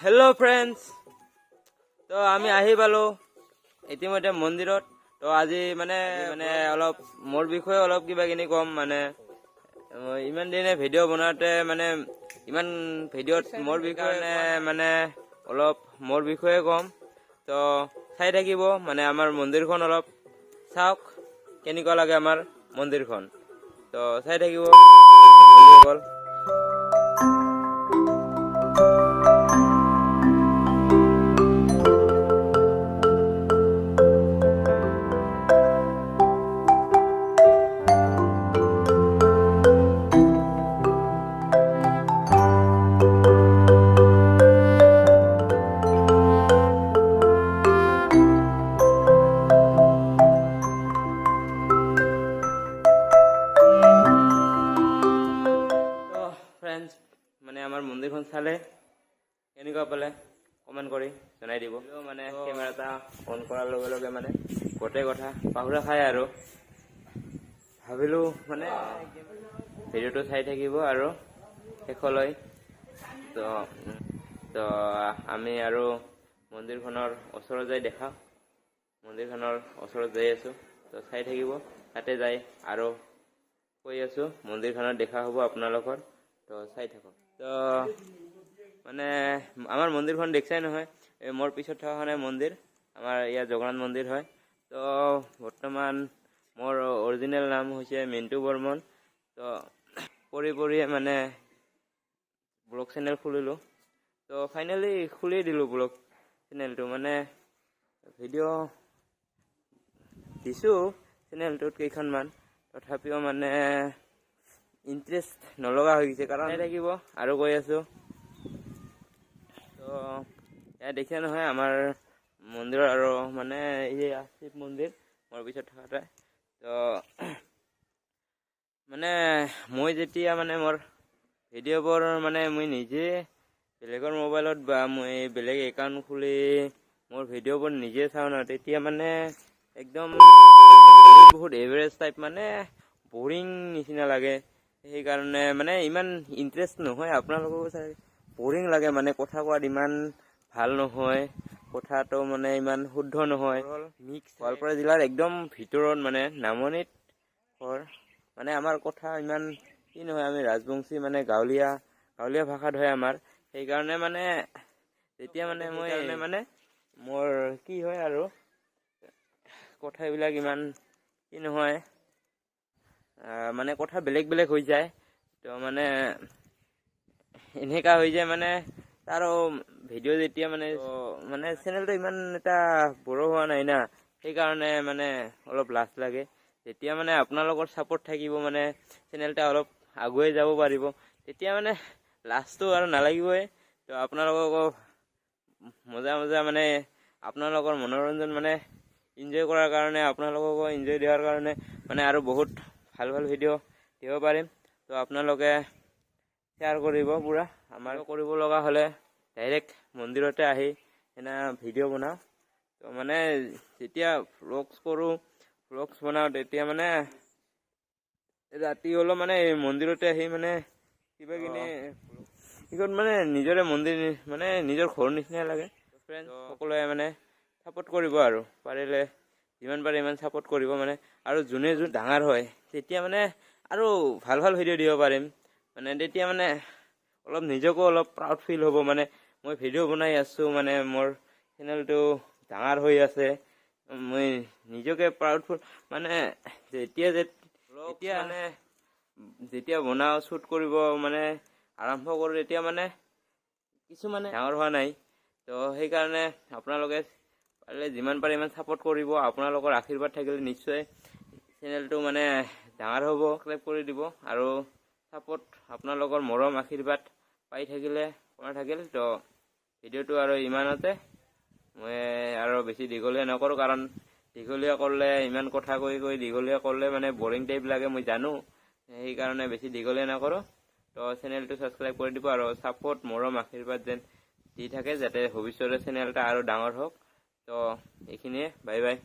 hello friends तो आमी आহি পালো ইতিমধ্যে মন্দিৰত তো আজি মানে অলপ মোৰ বিষয়ে অলপ কিবা কিনি কম মানে ইমান দিনে ভিডিও বনাতে মানে ইমান ভিডিওত মোৰ বিষয়ে মানে অলপ মোৰ বিষয়ে কম তো চাই থাকিব মানে আমাৰ মন্দিৰখন অলপ চাওক কেনেকুৱা লাগে আমাৰ মন্দিৰখন তো চাই থাকিব বন্ধুসকল फ्रेंड्स माने आमार मंदिरखन चाले केनेकुवा पाले कमेन्ट करि जनाइ दिबो माने केमेराटा अन करार लगे लगे माने गोटे कथा पाहुरा खाय आरो भाबिलो माने भिडिओটো চাই থাকিব আৰু শেষলৈ তো তো আমি আৰু মন্দিৰখনৰ ওচৰত যাই দেখা মন্দিৰখনৰ ওচৰত যাই আছো তো চাই থাকিব তাতে যাই আৰু কৈ আছো মন্দিৰখনৰ দেখা হ'ব আপোনালোকৰ তো চাই থাকক তো মানে আমার মন্দিরখন দেখছাই নহয় মোর পিছত থাকাখানে মন্দির আমার ইয়া জগন্নাথ মন্দির হয় তো বর্তমান মোর অরিজিনাল নাম হইছে মিন্টু বর্মন তো পরি মানে ব্লগ চ্যানেল খুলিলো তো ফাইনালি খুলি দিলো ব্লগ চ্যানেলটো মানে ভিডিও দিছো চ্যানেলটোত কেইখনমান তথাপিও মানে ইন্টারেস্ট নলগা হৈ গৈছে কাৰণ থাকিব আৰু কৈ আছো তো এয়া দেখে নহয় আমাৰ মন্দিৰৰ আৰু মানে এই শিৱ মন্দিৰ মোৰ পিছত থাকাটা তো মানে মই যেতিয়া মানে মোৰ ভিডিঅ'বোৰ মানে মই নিজে বেলেগৰ মোবাইলত বা মই বেলেগ একাউণ্ট খুলি মোৰ ভিডিঅ'বোৰ নিজে চাওঁ ন তেতিয়া মানে একদম বহুত এভাৰেজ টাইপ মানে বৰিং নিচিনা লাগে সেইকাৰণে মানে ইমান ইন্টাৰেষ্ট নহয় আপোনালোকক বৰিং লাগে মানে কথা কোৱাত ইমান ভাল নহয় কথাটো মানে ইমান শুদ্ধ নহয় মিক্স গোৱালপাৰা জিলাৰ একদম ভিতৰত মানে নামনিত মানে আমাৰ কথা ইমান কি নহয় আমি ৰাজবংশী মানে গাঁৱলীয়া ভাষাত হয় আমাৰ সেইকাৰণে মানে যেতিয়া মানে মই মানে মোৰ কি হয় আৰু কথাবিলাক ইমান কি নহয় মানে কথা বেলেগ হৈ যায় তো মানে এনেকা হৈ যায় মানে তাৰো ভিডিও যেতিয়া মানে চেনেলটো ইমান এটা বড় হোৱা নাই না সেইকাৰণে মানে অলপ লাজ লাগে যেতিয়া মানে আপোনালোকৰ সাপোৰ্ট থাকিব মানে চেনেলটা অলপ আগুৱাই যাব পাৰিব তেতিয়া মানে লাজটো আৰু নালাগিবই তো আপোনালোকক মজা মানে আপোনালোকৰ মনোৰঞ্জন মানে এনজয় কৰাৰ কাৰণে আপোনালোকক এনজয় দিয়াৰ কাৰণে মানে আৰু বহুত ভাল ভিডিও দিব পাৰিম তো আপোনালোকে শ্বেয়াৰ কৰিব পুৰা আমাৰ কৰিব লগা হলে ডাইৰেক্ট মন্দিৰতে আহি এনা ভিডিও বনাও তো মানে যেতিয়া ব্লগছ বনাও তেতিয়া মানে ৰাতি হলো মানে মন্দিৰতে আহি মানে কিবা কিনি ইকত মানে নিজৰে মন্দিৰ মানে নিজৰ ঘৰ নিচিনা লাগে ফ্ৰেন্ড সকলোৱে মানে সাপোৰ্ট কৰিব আৰু পাৰিলে যিমান পাৰে ইমান সাপোৰ্ট কৰিব মানে আৰু যোনে ডাঙৰ হয় তেতিয়া মানে আৰু ভাল ভিডিও দিব পাৰিম মানে তেতিয়া মানে অলপ নিজকো অলপ প্ৰাউড ফিল হ'ব মানে মই ভিডিও বনাই আছো মানে মোৰ চেনেলটো ডাঙৰ হৈ আছে মই নিজকে প্ৰাউডফুল মানে যেতিয়া বনাও শ্বুট কৰিব মানে আৰম্ভ কৰোঁ তেতিয়া মানে কিছু মানে ডাঙৰ হোৱা নাই তো সেইকাৰণে আপোনালোকে পাৰিলে যিমান পাৰে ইমান সাপোৰ্ট কৰিব আপোনালোকৰ আশীৰ্বাদ থাকিলে নিশ্চয় চেনেলটো মানে ডাঙৰ হ'ব সাবস্ক্ৰাইব কৰি দিব আৰু সাপোৰ্ট আপোনালোকৰ মৰম আশীৰ্বাদ পাই থাকিলে থাকিল তো ভিডিওটো আৰু ইমানতে মই আৰু বেছি দীঘলীয়া নকৰোঁ কাৰণ দীঘলীয়া কৰিলে ইমান কথা কৈ দীঘলীয়া কৰিলে মানে বৰিং টাইপ লাগে মই জানো সেইকাৰণে বেছি দীঘলীয়া নকৰোঁ তো চেনেলটো সাবস্ক্ৰাইব কৰি দিব আৰু সাপোৰ্ট মৰম আশীৰ্বাদ যেন দি থাকে যাতে ভৱিষ্যতে চেনেলটা আৰু ডাঙৰ হওক তো এইখিনিয়ে বাই বাই